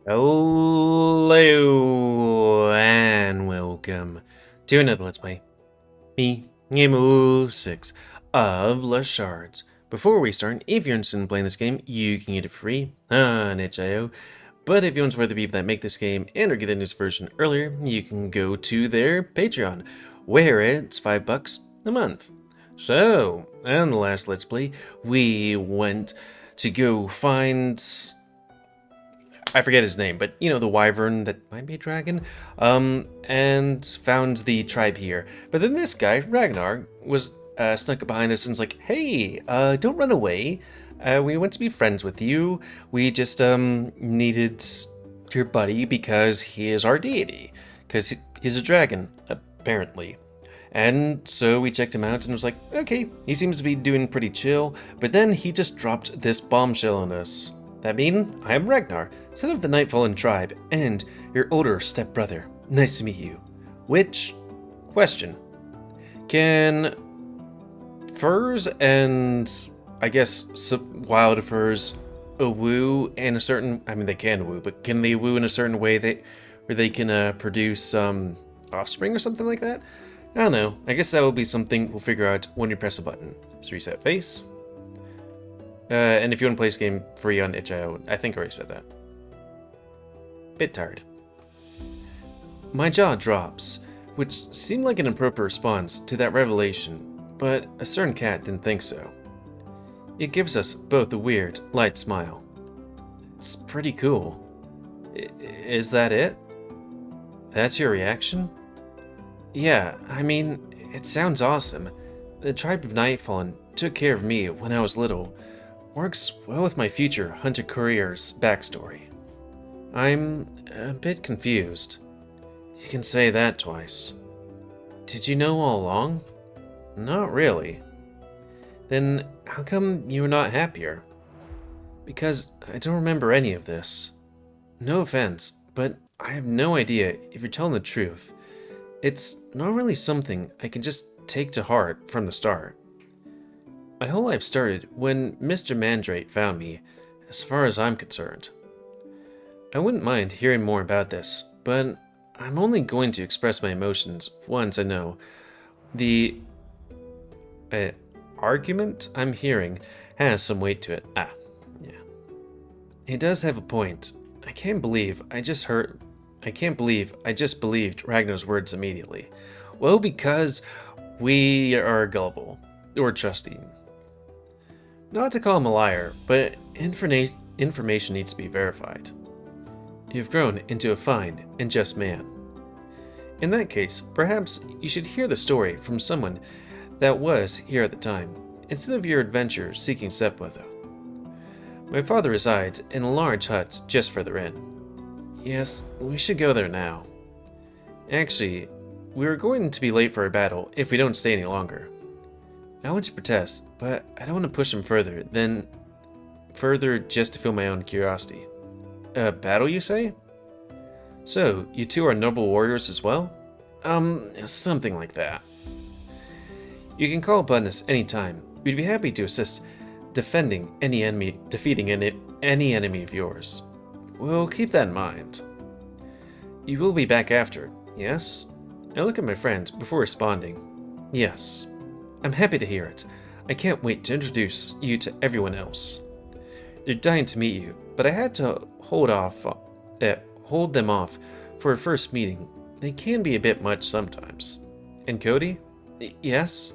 Hello and welcome to another Let's Play. Me, GamerWolfSix of the Shards. Before we start, if you're interested in playing this game, you can get it free on itch.io. But if you want to support the people that make this game and or get the newest version earlier, you can go to their Patreon, where it's $5 a month. So, in the last Let's Play, we went to go find... I forget his name, but you know, the wyvern that might be a dragon, and found the tribe here. But then this guy, Ragnar, was snuck up behind us and was like, hey, don't run away. We want to be friends with you. We just needed your buddy because he is our deity. Because he's a dragon, apparently. And so we checked him out and was like, okay, he seems to be doing pretty chill. But then he just dropped this bombshell on us. That mean, I am Ragnar, son of the Nightfallen tribe, and your older stepbrother. Nice to meet you. Which, question, can furs and, I guess, wild furs woo in a certain, I mean they can woo, but can they woo in a certain way where they can produce offspring or something like that? I don't know. I guess that will be something we'll figure out when you press a button. So reset face. And if you want to play this game free on itch.io, I think I already said that. Bit tired. My jaw drops, which seemed like an appropriate response to that revelation, but a certain cat didn't think so. It gives us both a weird, light smile. It's pretty cool. Is that it? That's your reaction? Yeah, I mean, it sounds awesome. The tribe of Nightfallen took care of me when I was little. Works well with my future hunter career's backstory. I'm a bit confused. You can say that twice. Did you know all along? Not really. Then how come you were not happier? Because I don't remember any of this. No offense, but I have no idea if you're telling the truth. It's not really something I can just take to heart from the start. My whole life started when Mr. Mandrake found me, as far as I'm concerned. I wouldn't mind hearing more about this, but I'm only going to express my emotions once I know. The argument I'm hearing has some weight to it. Yeah. He does have a point. I can't believe I just believed Ragnar's words immediately. Well, because we are gullible, or trusting. Not to call him a liar, but information needs to be verified. You've grown into a fine and just man. In that case, perhaps you should hear the story from someone that was here at the time, instead of your adventure seeking stepmother. My father resides in a large hut just further in. Yes, we should go there now. Actually, we are going to be late for our battle if we don't stay any longer. I want to protest, but I don't want to push him further just to feel my own curiosity. A battle, you say? So, you two are noble warriors as well? Something like that. You can call upon us anytime. We'd be happy to assist defeating any enemy of yours. We'll keep that in mind. You will be back after, yes? I look at my friend before responding. Yes. I'm happy to hear it. I can't wait to introduce you to everyone else. They're dying to meet you, but I had to hold them off for a first meeting. They can be a bit much sometimes. And Cody? Yes?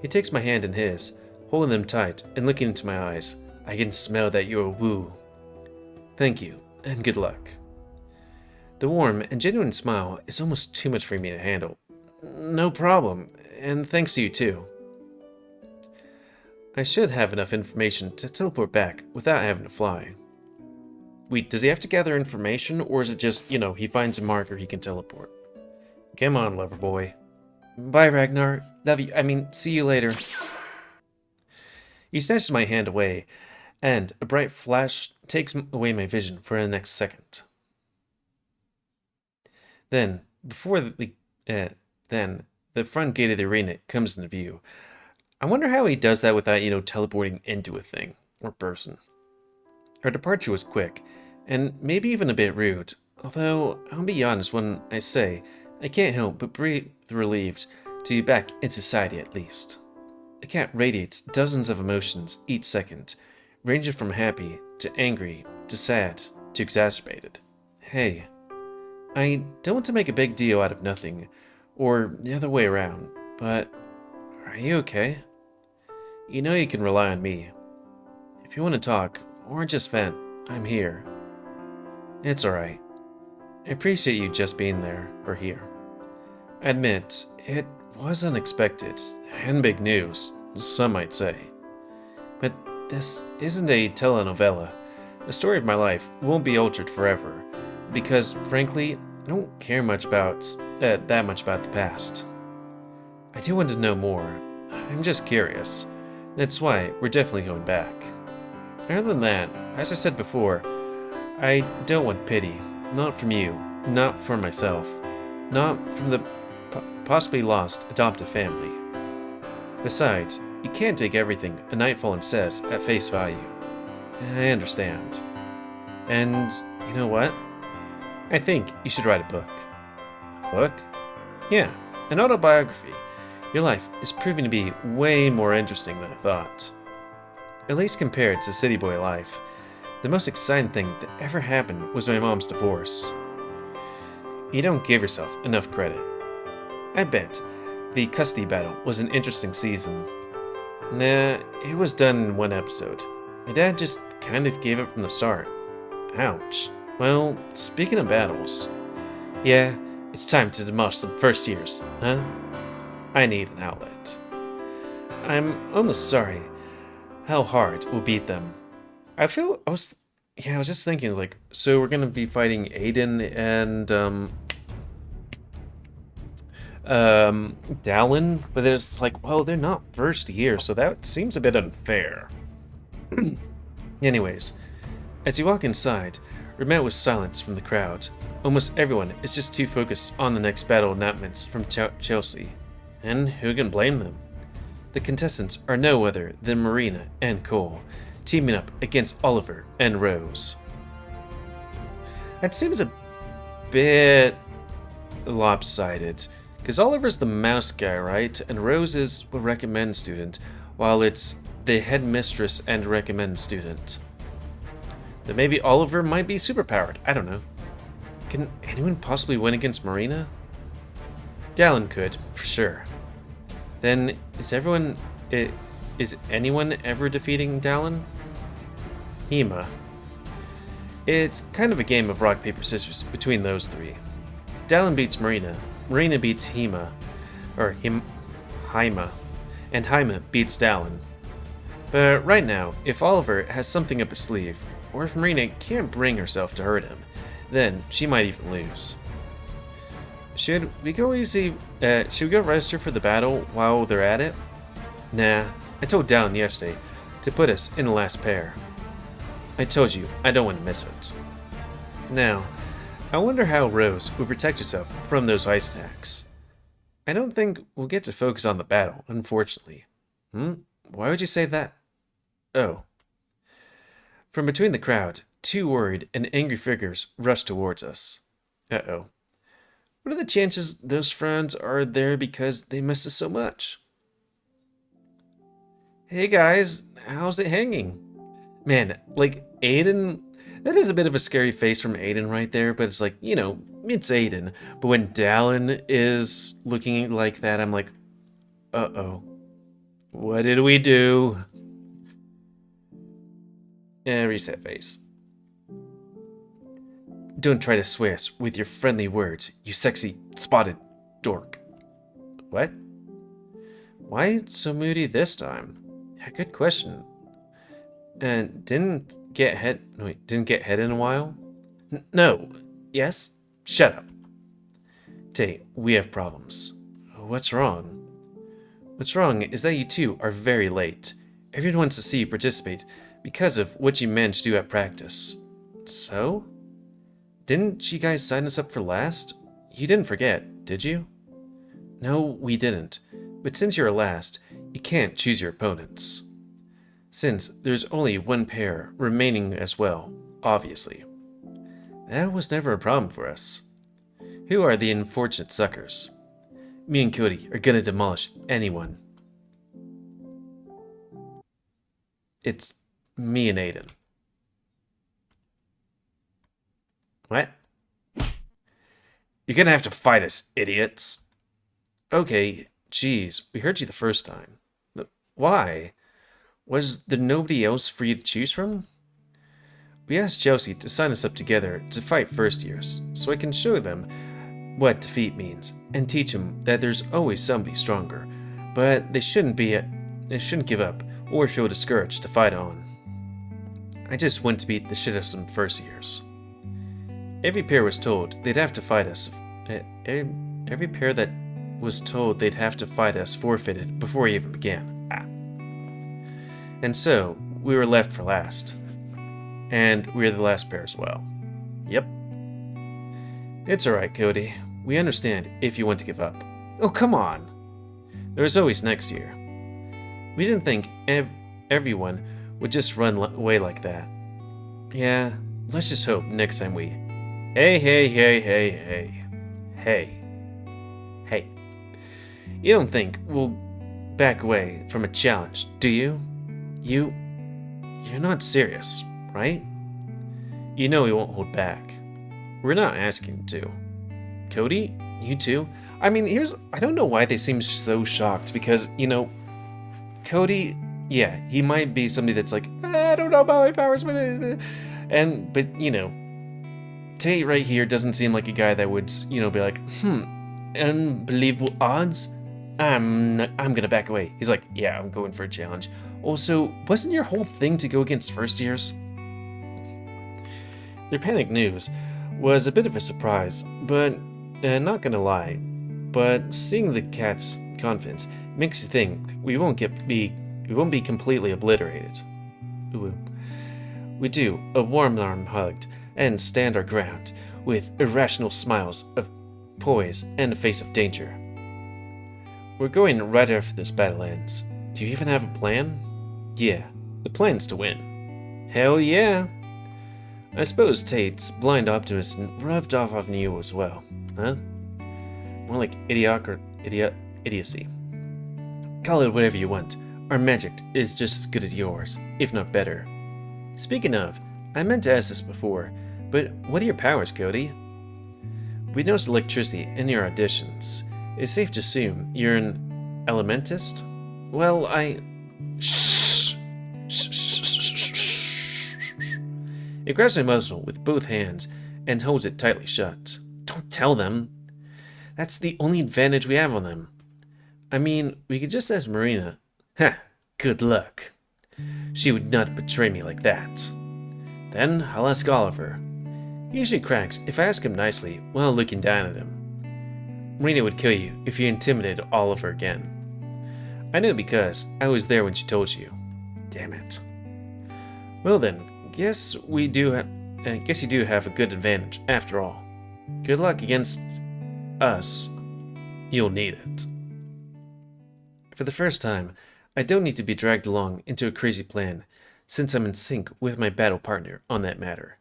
He takes my hand in his, holding them tight and looking into my eyes. I can smell that you're woo. Thank you, and good luck. The warm and genuine smile is almost too much for me to handle. No problem. And thanks to you too. I should have enough information to teleport back without having to fly. Wait, does he have to gather information, or is it just, he finds a marker he can teleport? Come on, lover boy. Bye, Ragnar. See you later. He snatches my hand away, and a bright flash takes away my vision for the next second. Then, the front gate of the arena comes into view. I wonder how he does that without, teleporting into a thing or person. Our departure was quick, and maybe even a bit rude. Although, I'll be honest when I say, I can't help but breathe relieved to be back in society at least. A cat radiates dozens of emotions each second, ranging from happy to angry to sad to exacerbated. Hey, I don't want to make a big deal out of nothing, or the other way around, but are you okay? You know you can rely on me. If you want to talk, or just vent, I'm here. It's alright. I appreciate you just being there, or here. I admit, it was unexpected, and big news, some might say. But this isn't a telenovela. The story of my life won't be altered forever, because, frankly, I don't care much about that much about the past. I do want to know more. I'm just curious. That's why we're definitely going back. Other than that, as I said before, I don't want pity. Not from you. Not for myself. Not from the possibly lost adoptive family. Besides, you can't take everything a Nightfallen says at face value. I understand. And you know what? I think you should write a book. A book? Yeah, an autobiography. Your life is proving to be way more interesting than I thought. At least compared to city boy life. The most exciting thing that ever happened was my mom's divorce. You don't give yourself enough credit. I bet the custody battle was an interesting season. Nah, it was done in one episode. My dad just kind of gave up from the start. Ouch. Well, speaking of battles, yeah, it's time to demolish some first years, huh? I need an outlet. I'm almost sorry how hard we'll beat them. I was just thinking, like, so we're gonna be fighting Aiden and, Dallin, but it's like, well, they're not first year, so that seems a bit unfair. Anyways, as you walk inside, we're met with silence from the crowd. Almost everyone is just too focused on the next battle announcements from Chelsea. And who can blame them? The contestants are no other than Marina and Cole, teaming up against Oliver and Rose. That seems a bit lopsided, because Oliver's the mouse guy, right? And Rose is a recommend student, while it's the headmistress and recommend student. Then maybe Oliver might be superpowered, I don't know. Can anyone possibly win against Marina? Dallin could, for sure. Then, is anyone ever defeating Dallin? Hema. It's kind of a game of rock, paper, scissors between those three. Dallin beats Marina, Marina beats Hema, Haima, and Haima beats Dallin. But right now, if Oliver has something up his sleeve, or if Marina can't bring herself to hurt him, then she might even lose. Should we go register for the battle while they're at it? Nah, I told Dallin yesterday to put us in the last pair. I told you, I don't want to miss it. Now, I wonder how Rose would protect herself from those ice attacks. I don't think we'll get to focus on the battle, unfortunately. Why would you say that? Oh. From between the crowd, two worried and angry figures rush towards us. Uh-oh. What are the chances those friends are there because they miss us so much? Hey guys, how's it hanging? Man, like, Aiden, that is a bit of a scary face from Aiden right there, but it's like, you know, it's Aiden. But when Dallin is looking like that, I'm like, uh-oh. What did we do? Reset face. Don't try to sway us with your friendly words, you sexy, spotted dork. What? Why so moody this time? Yeah, good question. And didn't get head in a while? No. Yes? Shut up. Tay, we have problems. What's wrong? What's wrong is that you two are very late. Everyone wants to see you participate because of what you managed to do at practice. So? Didn't you guys sign us up for last? You didn't forget, did you? No, we didn't. But since you're last, you can't choose your opponents. Since there's only one pair remaining as well, obviously. That was never a problem for us. Who are the unfortunate suckers? Me and Cody are gonna demolish anyone. It's me and Aiden. What? You're gonna have to fight us, idiots. Okay, geez, we heard you the first time. But why? Was there nobody else for you to choose from? We asked Chelsea to sign us up together to fight first years, so I can show them what defeat means and teach them that there's always somebody stronger, but they shouldn't give up or feel discouraged to fight on. I just went to beat the shit out of some first years. Every pair was told they'd have to fight us. Every pair that was told they'd have to fight us forfeited before we even began. And so, we were left for last. And we're the last pair as well. Yep. It's alright, Cody. We understand if you want to give up. Oh, come on! There's always next year. We didn't think everyone would just run away like that. Yeah, let's just hope next time we... Hey. You don't think we'll back away from a challenge, do you? You're not serious, right? You know we won't hold back. We're not asking to. Cody, you too? I mean, I don't know why they seem so shocked, because, Cody, yeah, he might be somebody that's like, I don't know about my powers, but Tate right here doesn't seem like a guy that would, be like, unbelievable odds? I'm gonna back away. He's like, yeah, I'm going for a challenge. Also, wasn't your whole thing to go against first years? Their panic news was a bit of a surprise, but not gonna lie. But seeing the cat's confidence makes you think we won't be completely obliterated. Ooh. We do a warm arm hugged and stand our ground with irrational smiles of poise and a face of danger. We're going right after this battle ends. Do you even have a plan? Yeah, the plan's to win. Hell yeah! I suppose Tate's blind optimism rubbed off on you as well, huh? More like idiocy. Call it whatever you want. Our magic is just as good as yours, if not better. Speaking of, I meant to ask this before, but what are your powers, Cody? We noticed electricity in your auditions. It's safe to assume you're an elementist? Well, Shh! It grabs my muzzle with both hands and holds it tightly shut. Don't tell them. That's the only advantage we have on them. I mean, we could just ask Marina. Ha! Good luck. She would not betray me like that. Then I'll ask Oliver. He usually cracks if I ask him nicely while looking down at him. Marina would kill you if you intimidated Oliver again. I know because I was there when she told you. Damn it. Well then, guess you do have a good advantage after all. Good luck against us. You'll need it. For the first time, I don't need to be dragged along into a crazy plan, since I'm in sync with my battle partner on that matter.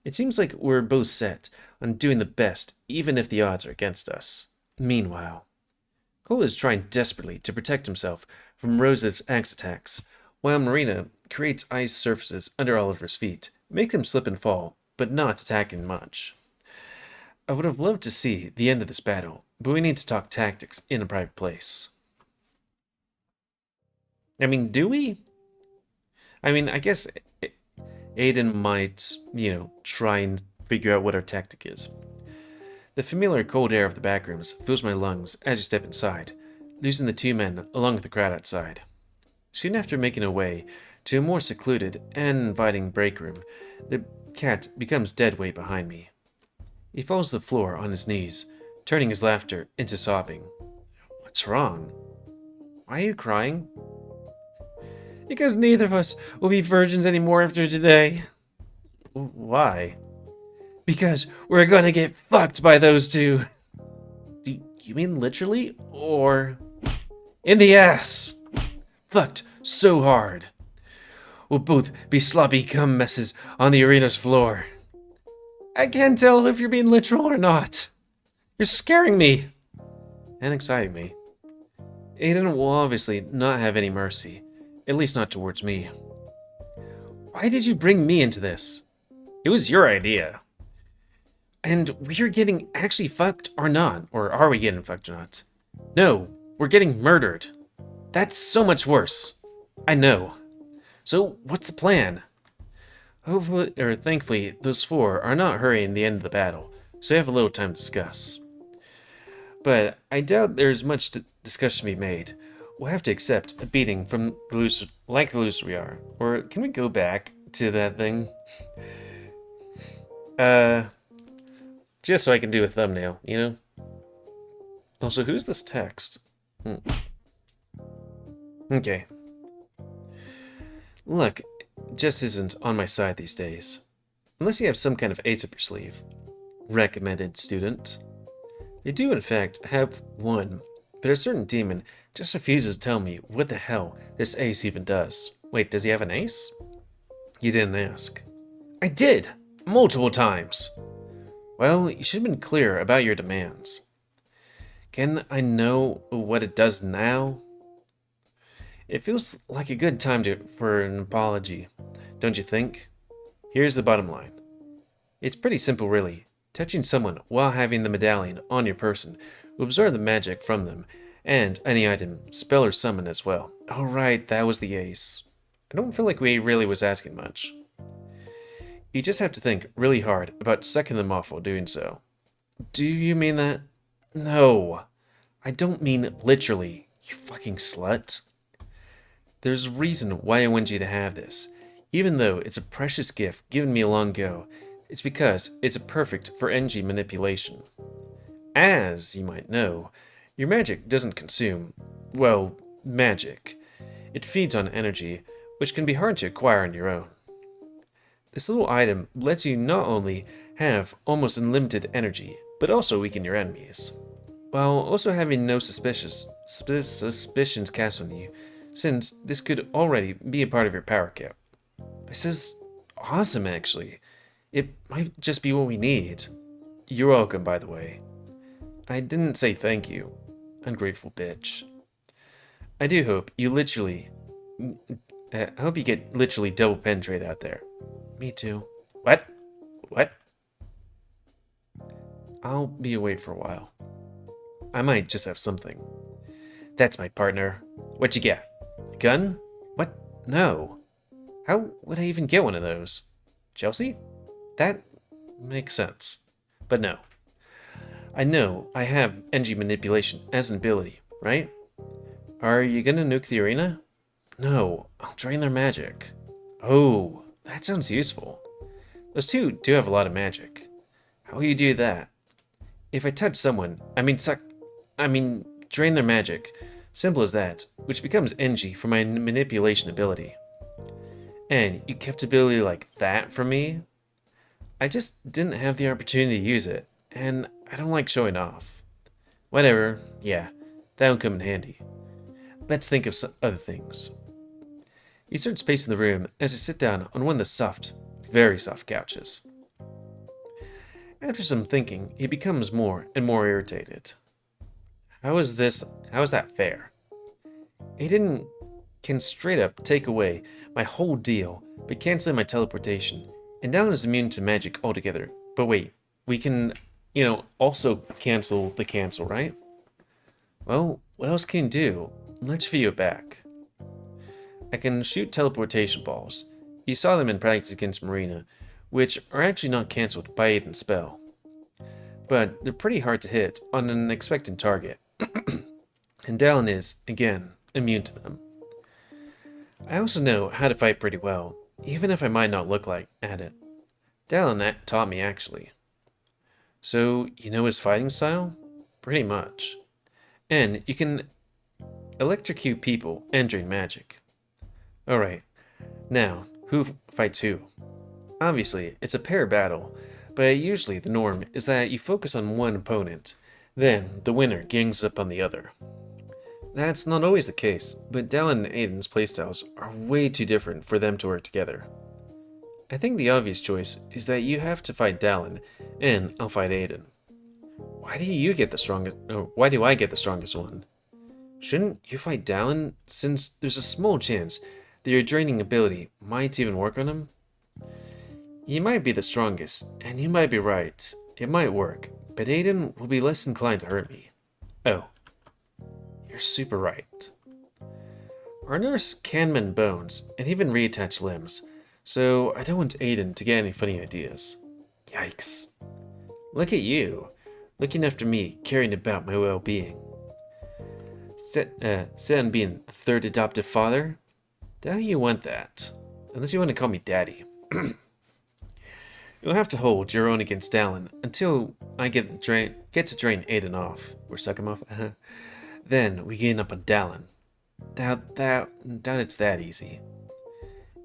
It seems like we're both set on doing the best, even if the odds are against us. Meanwhile, Cole is trying desperately to protect himself from Rose's axe attacks, while Marina creates ice surfaces under Oliver's feet, make him slip and fall, but not attacking much. I would have loved to see the end of this battle, but we need to talk tactics in a private place. I mean, do we? I mean, I guess Aiden might, try and figure out what our tactic is. The familiar cold air of the back rooms fills my lungs as you step inside, losing the two men along with the crowd outside. Soon after making our way to a more secluded and inviting break room, the cat becomes dead weight behind me. He falls to the floor on his knees, turning his laughter into sobbing. What's wrong? Why are you crying? Because neither of us will be virgins anymore after today. Why? Because we're gonna get fucked by those two. Do you mean literally? Or... in the ass? Fucked so hard. We'll both be sloppy cum messes on the arena's floor. I can't tell if you're being literal or not. You're scaring me. And exciting me. Aiden will obviously not have any mercy. At least not towards me. Why did you bring me into this? It was your idea. And we're getting actually fucked or not? Or are we getting fucked or not? No, we're getting murdered. That's so much worse. I know. So what's the plan? Hopefully, or thankfully, those four are not hurrying the end of the battle, so we have a little time to discuss. But I doubt there's much discussion to be made. We'll have to accept a beating from the loser, like the loser we are. Or can we go back to that thing? Just so I can do a thumbnail, you know? Also, who's this text? Okay. Look, just isn't on my side these days. Unless you have some kind of ace up your sleeve. Recommended student. They do in fact have one, but a certain demon just refuses to tell me what the hell this ace even does. Wait, does he have an ace? You didn't ask. I did! Multiple times! Well, you should have been clear about your demands. Can I know what it does now? It feels like a good time for an apology, don't you think? Here's the bottom line. It's pretty simple, really. Touching someone while having the medallion on your person will absorb the magic from them, and any item, spell or summon as well. Oh right, that was the ace. I don't feel like we really was asking much. You just have to think really hard about sucking them off while doing so. Do you mean that? No, I don't mean literally, you fucking slut. There's a reason why I want you to have this. Even though it's a precious gift given me long ago, it's because it's perfect for energy manipulation. As you might know, your magic doesn't consume, well, magic. It feeds on energy, which can be hard to acquire on your own. This little item lets you not only have almost unlimited energy, but also weaken your enemies, while also having no suspicions cast on you, since this could already be a part of your power cap. This is awesome, actually. It might just be what we need. You're welcome, by the way. I didn't say thank you, ungrateful bitch. I do hope you get literally double penetrated out there. Me too. What? What? I'll be away for a while. I might just have something. That's my partner. What you get? A gun? What? No. How would I even get one of those? Chelsea? That makes sense. But no. I know I have energy manipulation as an ability, right? Are you gonna nuke the arena? No, I'll drain their magic. Oh, that sounds useful. Those two do have a lot of magic. How will you do that? If I touch someone, drain their magic. Simple as that, which becomes energy for my manipulation ability. And you kept ability like that from me? I just didn't have the opportunity to use it, and I don't like showing off. Whatever, yeah, that'll come in handy. Let's think of some other things. He starts pacing the room as I sit down on one of the soft, very soft couches. After some thinking, he becomes more and more irritated. How is that fair? Aiden can straight up take away my whole deal by canceling my teleportation, and Dallin is immune to magic altogether. But wait, we can, also cancel the cancel, right? Well, what else can you do? Let's view it back. I can shoot teleportation balls. You saw them in practice against Marina, which are actually not cancelled by Aiden's spell. But they're pretty hard to hit on an expected target. And Dallin is, again, immune to them. I also know how to fight pretty well, even if I might not look like at it. Dallin taught me, actually. So, you know his fighting style? Pretty much. And you can electrocute people and drain magic. Alright, now, who fights who? Obviously, it's a pair battle, but usually the norm is that you focus on one opponent, then the winner gangs up on the other. That's not always the case, but Dallin and Aiden's playstyles are way too different for them to work together. I think the obvious choice is that you have to fight Dallin, and I'll fight Aiden. Why do you get the strongest, or why do I get the strongest one? Shouldn't you fight Dallin, since there's a small chance that your draining ability might even work on him? You might be the strongest, and you might be right. It might work, but Aiden will be less inclined to hurt me. Oh, you're super right. Our nurse can mend bones, and even reattach limbs, so I don't want Aiden to get any funny ideas. Yikes. Look at you, looking after me, caring about my well-being. Set on being the third adoptive father? Doubt you want that. Unless you want to call me daddy. You'll have to hold your own against Dallin until I get to drain Aiden off. Or suck him off. Then we gain up on Dallin. Doubt it's that easy.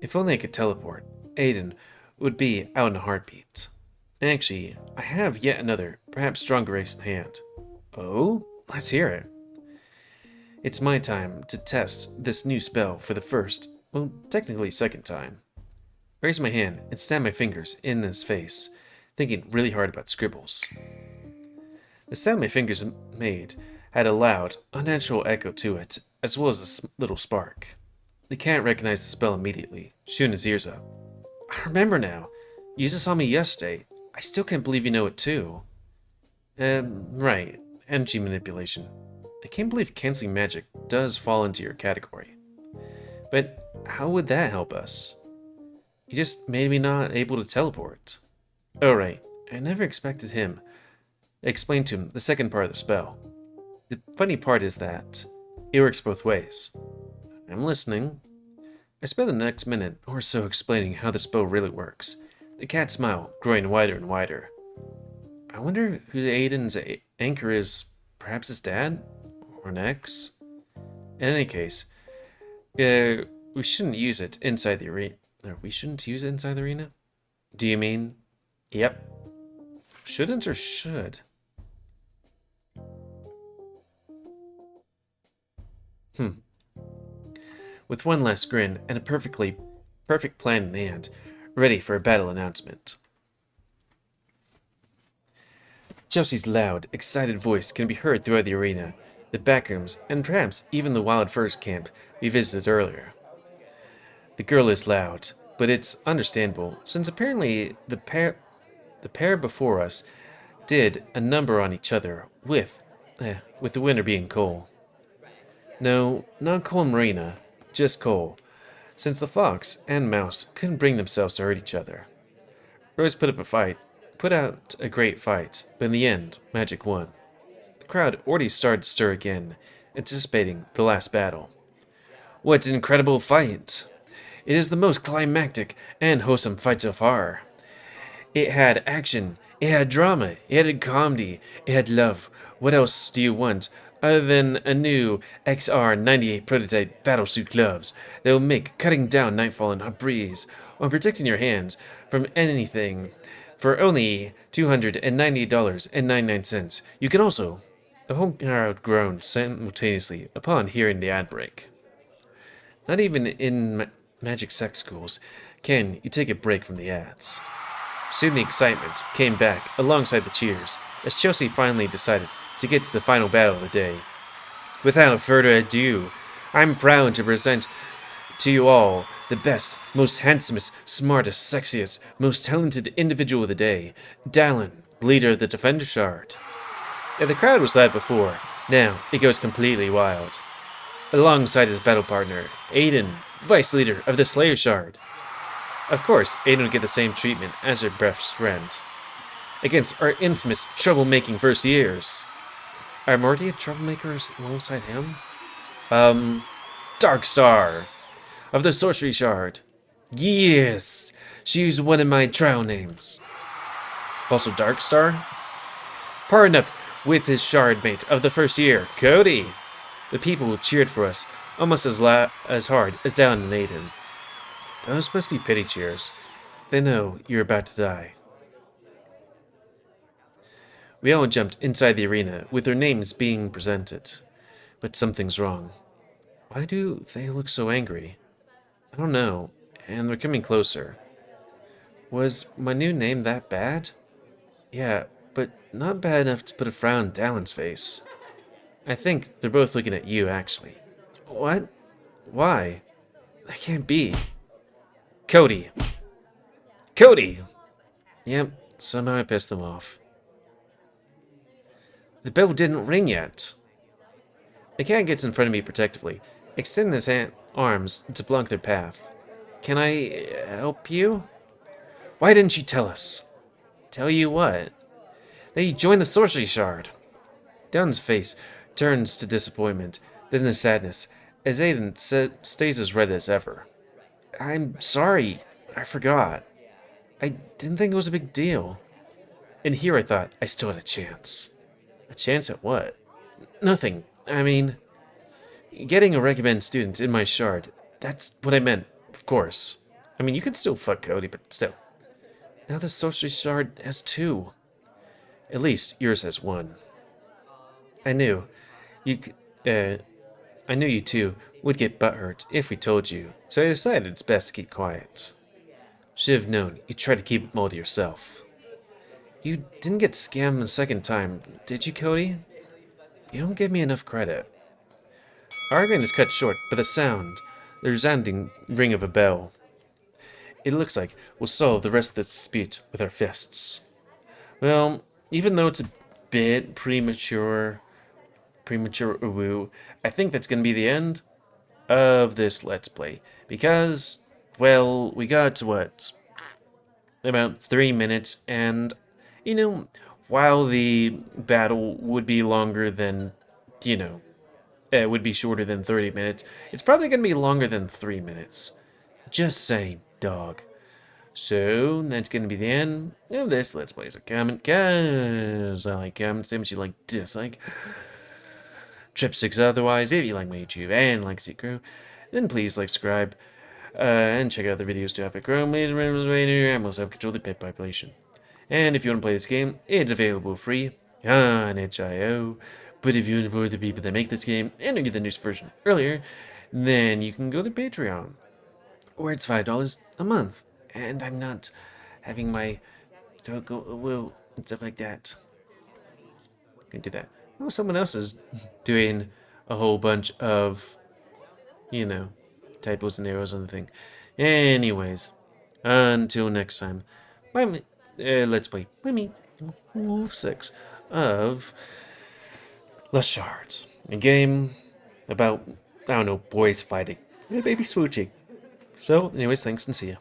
If only I could teleport, Aiden would be out in a heartbeat. Actually, I have yet another, perhaps stronger ace in hand. Oh? Let's hear it. It's my time to test this new spell for the first, well, technically second time. Raise my hand and stab my fingers in his face, thinking really hard about scribbles. The sound my fingers made had a loud, unnatural echo to it, as well as a little spark. The cat recognized the spell immediately, shooting his ears up. I remember now. You just saw me yesterday. I still can't believe you know it too. Right. Energy manipulation. I can't believe canceling magic does fall into your category. But how would that help us? You just made me not able to teleport. Oh right, I never expected him. Explain to him the second part of the spell. The funny part is that it works both ways. I'm listening. I spent the next minute or so explaining how the spell really works. The cat's smile growing wider and wider. I wonder who Aiden's anchor is. Perhaps his dad? Or an ex? In any case, we shouldn't use it inside the arena. We shouldn't use it inside the arena? Do you mean? Yep. Shouldn't or should? With one last grin and a perfect plan in hand, ready for a battle announcement. Chelsea's loud, excited voice can be heard throughout the arena, the backrooms, and perhaps even the Wild Furs camp we visited earlier. The girl is loud, but it's understandable, since apparently the pair before us did a number on each other, with the winner being Cole. No, not Cole and Marina, just Cole, since the fox and mouse couldn't bring themselves to hurt each other. Rose put out a great fight, but in the end, Magic won. The crowd already started to stir again, anticipating the last battle. What an incredible fight! It is the most climactic and wholesome fight so far. It had action, it had drama, it had comedy, it had love. What else do you want other than a new XR98 prototype battlesuit gloves that will make cutting down Nightfallen a breeze, while protecting your hands from anything for only $298.99. You can also... The whole crowd groaned simultaneously upon hearing the ad break. Not even in magic sex schools can you take a break from the ads. Soon the excitement came back alongside the cheers, as Chelsea finally decided to get to the final battle of the day. Without further ado, I'm proud to present to you all the best, most handsomest, smartest, sexiest, most talented individual of the day, Dallin, leader of the Defender Shard. If the crowd was loud before, now it goes completely wild. Alongside his battle partner, Aiden, vice leader of the Slayer Shard. Of course, Aiden would get the same treatment as her best friend. Against our infamous troublemaking first years. Are Morty troublemakers alongside him? Darkstar of the Sorcery Shard. Yes, she's one of my trial names. Also Darkstar. Partnered up with his shard mate of the first year, Cody. The people cheered for us almost as hard as Dallin and Aiden. Those must be pity cheers. They know you're about to die. We all jumped inside the arena with their names being presented. But something's wrong. Why do they look so angry? I don't know, and they're coming closer. Was my new name that bad? Yeah, but not bad enough to put a frown on Dallin's face. I think they're both looking at you, actually. What? Why? That can't be. Cody! Cody! Yep, somehow I pissed them off. The bell didn't ring yet. The cat gets in front of me protectively, extending his arms to block their path. Can I help you? Why didn't you tell us? Tell you what? That you joined the sorcery shard. Dunn's face turns to disappointment, then to sadness, as Aiden stays as red as ever. I'm sorry. I forgot. I didn't think it was a big deal. And here I thought I still had a chance. A chance at what? Nothing. I mean, getting a recommend student in my shard. That's what I meant, of course. I mean, you can still fuck Cody, but still. Now the sorcery shard has 2. At least yours has 1. I knew you. I knew you two would get butthurt if we told you, so I decided it's best to keep quiet. Should have known you tried to keep them all to yourself. You didn't get scammed the second time, did you, Cody? You don't give me enough credit. Our argument is cut short by the resounding ring of a bell. It looks like we'll solve the rest of this dispute with our fists. Well, even though it's a bit premature woo, I think that's going to be the end of this Let's Play. Because, well, we got to what? About 3 minutes, and, you know, while the battle would be longer than, you know, it would be shorter than 30 minutes, it's probably going to be longer than 3 minutes. Just saying, dog. So, that's going to be the end of this Let's Play. So comment, cause I like comments, damage you like dislike. Trip 6 otherwise, if you like my YouTube and like to grow, then please like, subscribe, and check out the videos to help it grow. And we'll self-control the pet population. And if you want to play this game, it's available free on itch.io. But if you want to support the people that make this game and get the newest version earlier, then you can go to Patreon, where it's $5 a month. And I'm not having my throat go woo and stuff like that. Can do that. Oh, someone else is doing a whole bunch of, you know, typos and arrows on the thing. Anyways, until next time, bye me. Let's play. Bye me. Wolf6 of Shards. A game about, I don't know, boys fighting. And baby swooching. So, anyways, thanks and see ya.